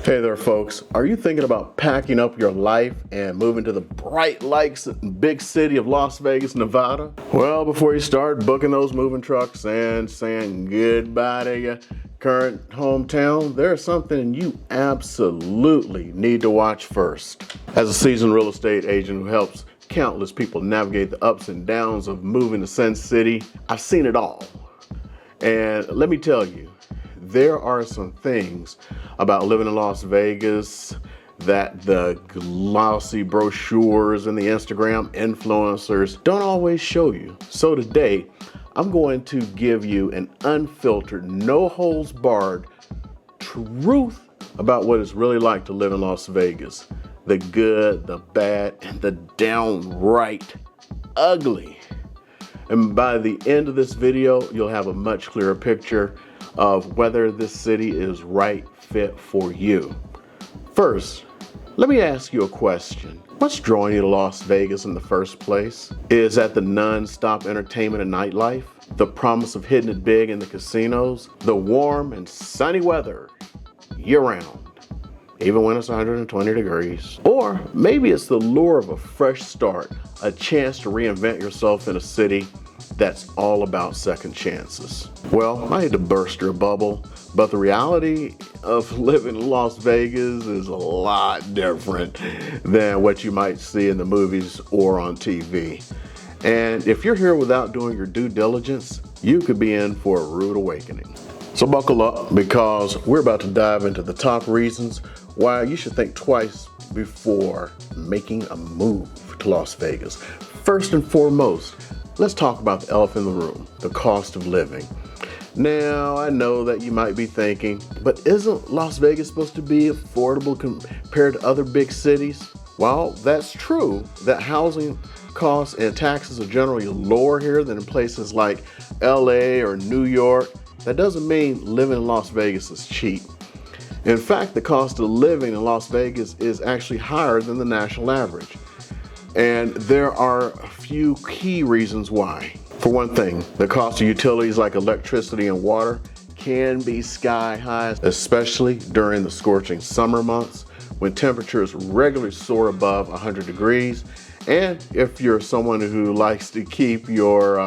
Hey there, folks. Are you thinking about packing up your life and moving to the bright lights and big city of Las Vegas, Nevada? Well, before you start booking those moving trucks and saying goodbye to your current hometown, there's something you absolutely need to watch first. As a seasoned real estate agent who helps countless people navigate the ups and downs of moving to Sin City, I've seen it all. And let me tell you, there are some things about living in Las Vegas that the glossy brochures and the Instagram influencers don't always show you. So today, I'm going to give you an unfiltered, no holds barred truth about what it's really like to live in Las Vegas. The good, the bad, and the downright ugly. And by the end of this video, you'll have a much clearer picture of whether this city is right fit for you. First, let me ask you a question. What's drawing you to Las Vegas in the first place? Is that the non-stop entertainment and nightlife? The promise of hitting it big in the casinos? The warm and sunny weather year-round, even when it's 120 degrees? Or maybe it's the lure of a fresh start, a chance to reinvent yourself in a city that's all about second chances. Well, I hate to burst your bubble, but the reality of living in Las Vegas is a lot different than what you might see in the movies or on TV. And if you're here without doing your due diligence, you could be in for a rude awakening. So buckle up, because we're about to dive into the top reasons why you should think twice before making a move to Las Vegas. First and foremost, let's talk about the elephant in the room, the cost of living. Now, I know that you might be thinking, but isn't Las Vegas supposed to be affordable compared to other big cities? Well, that's true that housing costs and taxes are generally lower here than in places like LA or New York. That doesn't mean living in Las Vegas is cheap. In fact, the cost of living in Las Vegas is actually higher than the national average. And there are a few key reasons why. For one thing, the cost of utilities like electricity and water can be sky high, especially during the scorching summer months when temperatures regularly soar above 100 degrees. And if you're someone who likes to keep your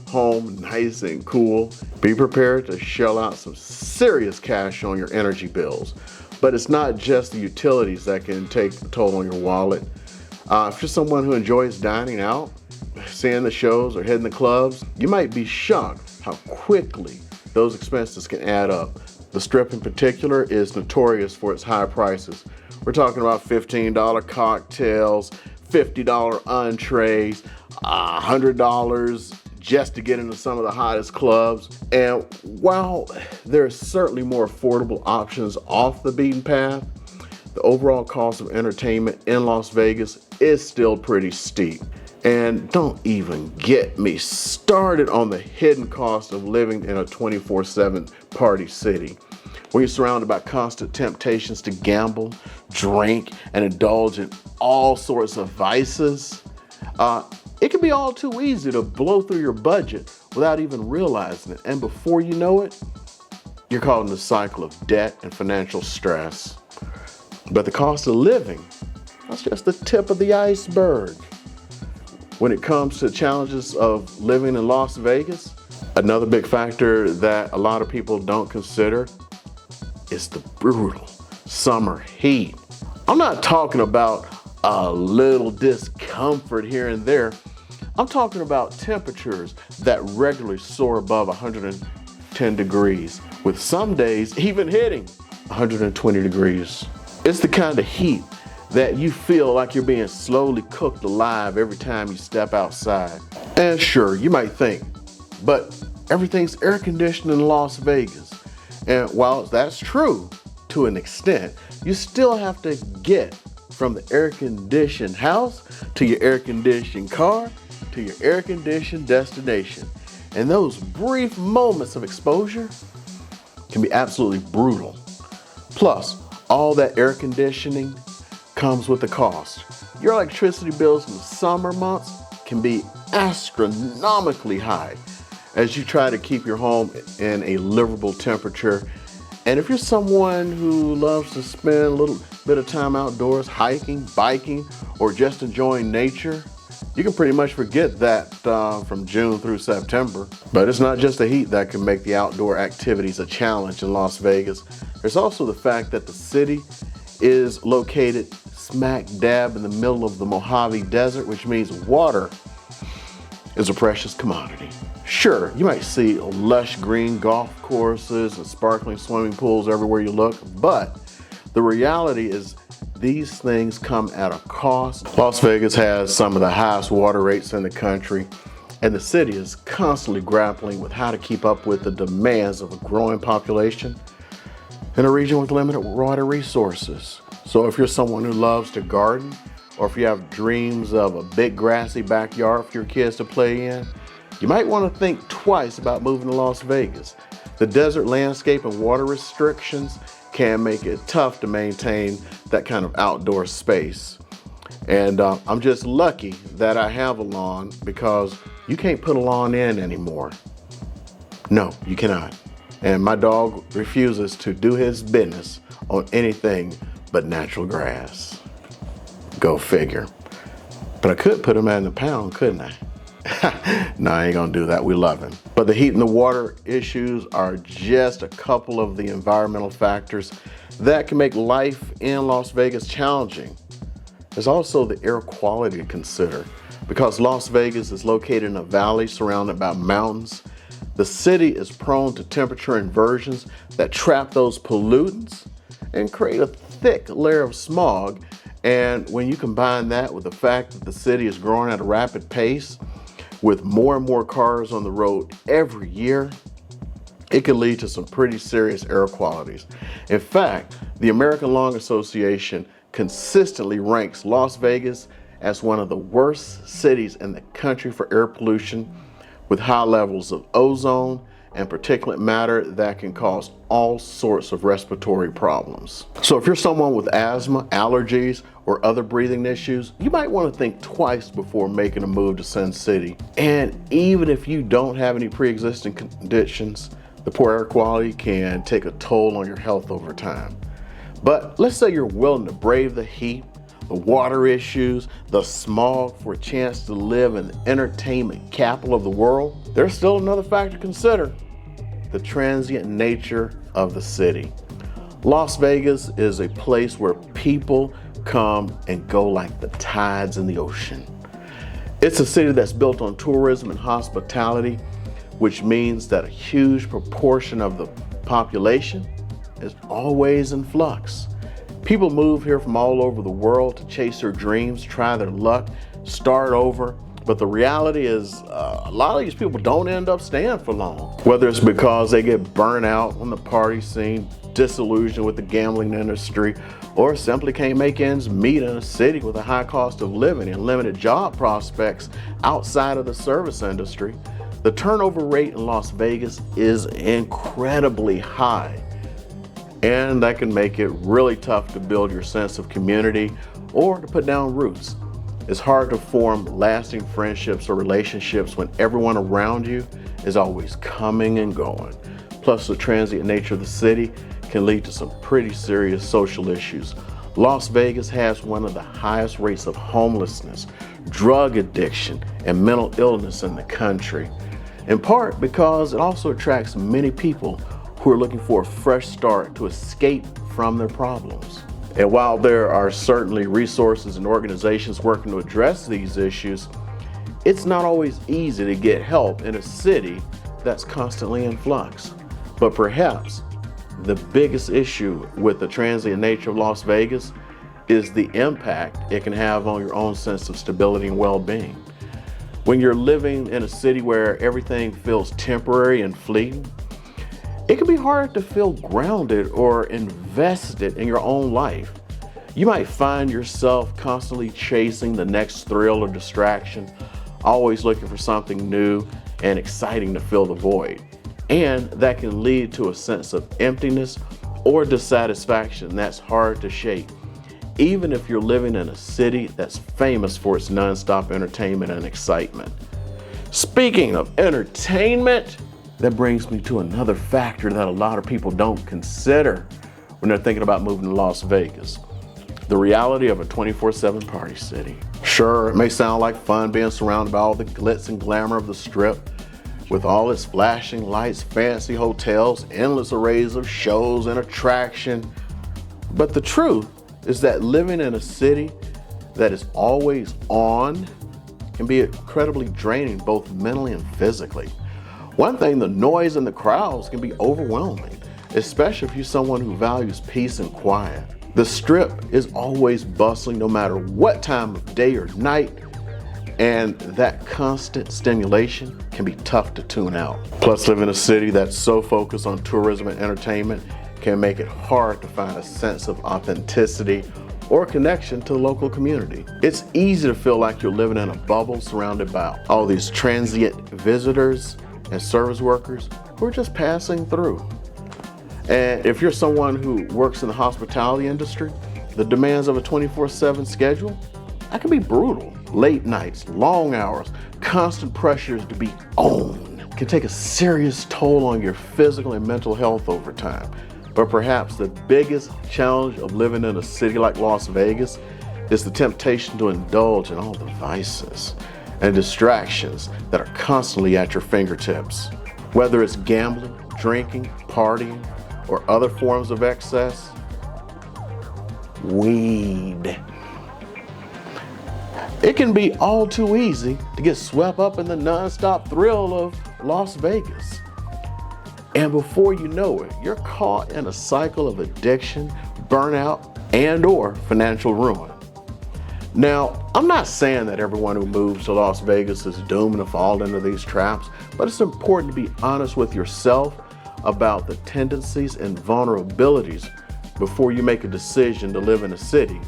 home nice and cool, be prepared to shell out some serious cash on your energy bills. But it's not just the utilities that can take a toll on your wallet. If you're someone who enjoys dining out, seeing the shows, or hitting the clubs, you might be shocked how quickly those expenses can add up. The Strip in particular is notorious for its high prices. We're talking about $15 cocktails, $50 entrees, $100 just to get into some of the hottest clubs. And while there's certainly more affordable options off the beaten path, the overall cost of entertainment in Las Vegas is still pretty steep. And don't even get me started on the hidden cost of living in a 24/7 party city. When you're surrounded by constant temptations to gamble, drink, and indulge in all sorts of vices, it can be all too easy to blow through your budget without even realizing it. And before you know it, you're caught in the cycle of debt and financial stress. But the cost of living, that's just the tip of the iceberg. When it comes to challenges of living in Las Vegas, another big factor that a lot of people don't consider is the brutal summer heat. I'm not talking about a little discomfort here and there. I'm talking about temperatures that regularly soar above 110 degrees, with some days even hitting 120 degrees. It's the kind of heat that you feel like you're being slowly cooked alive every time you step outside. And sure, you might think, but everything's air conditioned in Las Vegas. And while that's true to an extent, you still have to get from the air conditioned house to your air conditioned car to your air conditioned destination. And those brief moments of exposure can be absolutely brutal. Plus, all that air conditioning comes with a cost. Your electricity bills in the summer months can be astronomically high as you try to keep your home in a livable temperature And if you're someone who loves to spend a little bit of time outdoors, hiking, biking, or just enjoying nature, you can pretty much forget that from June through September. But it's not just the heat that can make the outdoor activities a challenge in Las Vegas. There's also the fact that the city is located smack dab in the middle of the Mojave Desert, which means water is a precious commodity. Sure, you might see lush green golf courses and sparkling swimming pools everywhere you look, but the reality is these things come at a cost. Las Vegas has some of the highest water rates in the country, and the city is constantly grappling with how to keep up with the demands of a growing population in a region with limited water resources. So if you're someone who loves to garden, or if you have dreams of a big grassy backyard for your kids to play in, you might want to think twice about moving to Las Vegas. The desert landscape and water restrictions can make it tough to maintain that kind of outdoor space. And I'm just lucky that I have a lawn, because you can't put a lawn in anymore. No, you cannot. And my dog refuses to do his business on anything but natural grass. Go figure. But I could put him in the pound, couldn't I? No, I ain't gonna do that. We love him. But the heat and the water issues are just a couple of the environmental factors that can make life in Las Vegas challenging. There's also the air quality to consider. Because Las Vegas is located in a valley surrounded by mountains, the city is prone to temperature inversions that trap those pollutants and create a thick layer of smog. And when you combine that with the fact that the city is growing at a rapid pace, with more and more cars on the road every year, it can lead to some pretty serious air qualities. In fact, the American Lung Association consistently ranks Las Vegas as one of the worst cities in the country for air pollution, with high levels of ozone and particulate matter that can cause all sorts of respiratory problems. So if you're someone with asthma, allergies, or other breathing issues, you might want to think twice before making a move to Sin City. And even if you don't have any pre-existing conditions, the poor air quality can take a toll on your health over time. But let's say you're willing to brave the heat, the water issues, the smog for a chance to live in the entertainment capital of the world. There's still another factor to consider: the transient nature of the city. Las Vegas is a place where people come and go like the tides in the ocean. It's a city that's built on tourism and hospitality, which means that a huge proportion of the population is always in flux. People move here from all over the world to chase their dreams, try their luck, start over. But the reality is a lot of these people don't end up staying for long. Whether it's because they get burnt out on the party scene, disillusioned with the gambling industry, or simply can't make ends meet in a city with a high cost of living and limited job prospects outside of the service industry, the turnover rate in Las Vegas is incredibly high. And that can make it really tough to build your sense of community or to put down roots. It's hard to form lasting friendships or relationships when everyone around you is always coming and going. Plus, the transient nature of the city can lead to some pretty serious social issues. Las Vegas has one of the highest rates of homelessness, drug addiction, and mental illness in the country, in part because it also attracts many people who are looking for a fresh start to escape from their problems. And while there are certainly resources and organizations working to address these issues, it's not always easy to get help in a city that's constantly in flux. But perhaps the biggest issue with the transient nature of Las Vegas is the impact it can have on your own sense of stability and well-being. When you're living in a city where everything feels temporary and fleeting, it can be hard to feel grounded or invested in your own life. You might find yourself constantly chasing the next thrill or distraction, always looking for something new and exciting to fill the void. And that can lead to a sense of emptiness or dissatisfaction that's hard to shake, even if you're living in a city that's famous for its nonstop entertainment and excitement. Speaking of entertainment, That brings me to another factor that a lot of people don't consider when they're thinking about moving to Las Vegas. The reality of a 24/7 party city. Sure, it may sound like fun being surrounded by all the glitz and glamour of the Strip, with all its flashing lights, fancy hotels, endless arrays of shows and attraction. But the truth is that living in a city that is always on can be incredibly draining, both mentally and physically. One thing, the noise and the crowds can be overwhelming, especially if you're someone who values peace and quiet. The Strip is always bustling no matter what time of day or night, and that constant stimulation can be tough to tune out. Plus, living in a city that's so focused on tourism and entertainment can make it hard to find a sense of authenticity or connection to the local community. It's easy to feel like you're living in a bubble surrounded by all these transient visitors and service workers who are just passing through. And if you're someone who works in the hospitality industry, the demands of a 24/7 schedule, that can be brutal. Late nights, long hours, constant pressures to be on can take a serious toll on your physical and mental health over time. But perhaps the biggest challenge of living in a city like Las Vegas is the temptation to indulge in all the vices and distractions that are constantly at your fingertips. Whether it's gambling, drinking, partying, or other forms of excess, weed. It can be all too easy to get swept up in the nonstop thrill of Las Vegas. And before you know it, you're caught in a cycle of addiction, burnout, and/or financial ruin. Now, I'm not saying that everyone who moves to Las Vegas is doomed to fall into these traps, but it's important to be honest with yourself about the tendencies and vulnerabilities before you make a decision to live in a city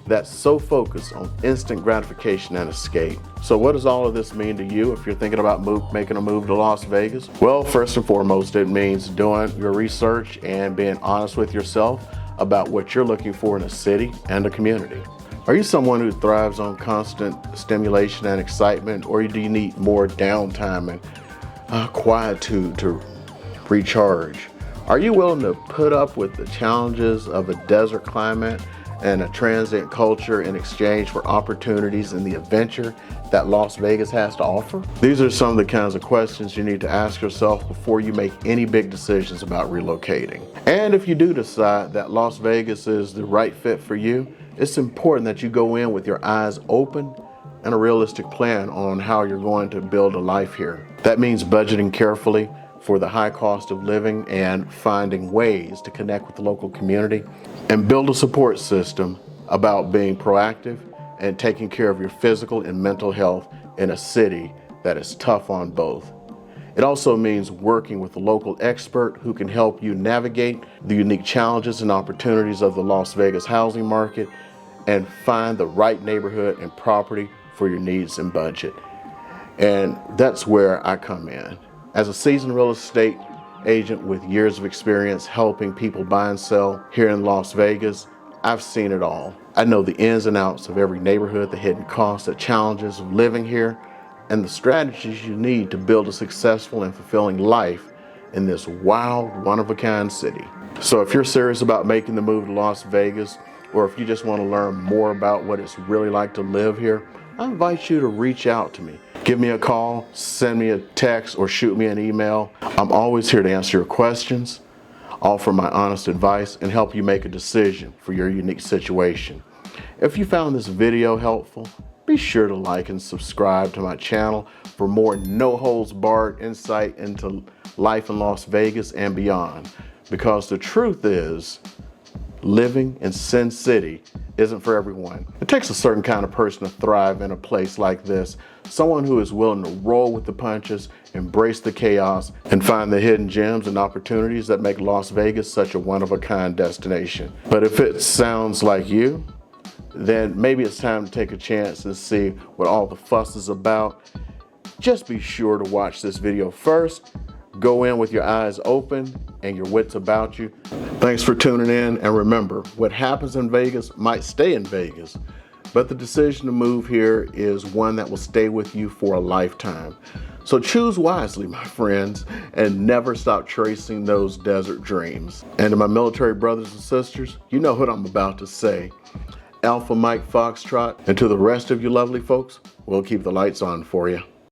that's so focused on instant gratification and escape. So what does all of this mean to you if you're thinking about making a move to Las Vegas? Well, first and foremost, it means doing your research and being honest with yourself about what you're looking for in a city and a community. Are you someone who thrives on constant stimulation and excitement, or do you need more downtime and quietude to recharge? Are you willing to put up with the challenges of a desert climate and a transient culture in exchange for opportunities and the adventure that Las Vegas has to offer? These are some of the kinds of questions you need to ask yourself before you make any big decisions about relocating. And if you do decide that Las Vegas is the right fit for you, it's important that you go in with your eyes open and a realistic plan on how you're going to build a life here. That means budgeting carefully for the high cost of living and finding ways to connect with the local community and build a support system about being proactive and taking care of your physical and mental health in a city that is tough on both. It also means working with a local expert who can help you navigate the unique challenges and opportunities of the Las Vegas housing market and find the right neighborhood and property for your needs and budget. And that's where I come in. As a seasoned real estate agent with years of experience helping people buy and sell here in Las Vegas, I've seen it all. I know the ins and outs of every neighborhood, the hidden costs, the challenges of living here, and the strategies you need to build a successful and fulfilling life in this wild, one-of-a-kind city. So if you're serious about making the move to Las Vegas, or if you just want to learn more about what it's really like to live here, I invite you to reach out to me. Give me a call, send me a text, or shoot me an email. I'm always here to answer your questions, offer my honest advice, and help you make a decision for your unique situation. If you found this video helpful, be sure to like and subscribe to my channel for more no-holds-barred insight into life in Las Vegas and beyond. Because the truth is, living in Sin City isn't for everyone. It takes a certain kind of person to thrive in a place like this. Someone who is willing to roll with the punches, embrace the chaos, and find the hidden gems and opportunities that make Las Vegas such a one-of-a-kind destination. But if it sounds like you, then maybe it's time to take a chance and see what all the fuss is about. Just be sure to watch this video first. Go in with your eyes open and your wits about you. Thanks for tuning in, and remember, what happens in Vegas might stay in Vegas, but the decision to move here is one that will stay with you for a lifetime. So choose wisely, my friends, and never stop chasing those desert dreams. And to my military brothers and sisters, you know what I'm about to say. Alpha Mike Foxtrot, and to the rest of you lovely folks, we'll keep the lights on for you.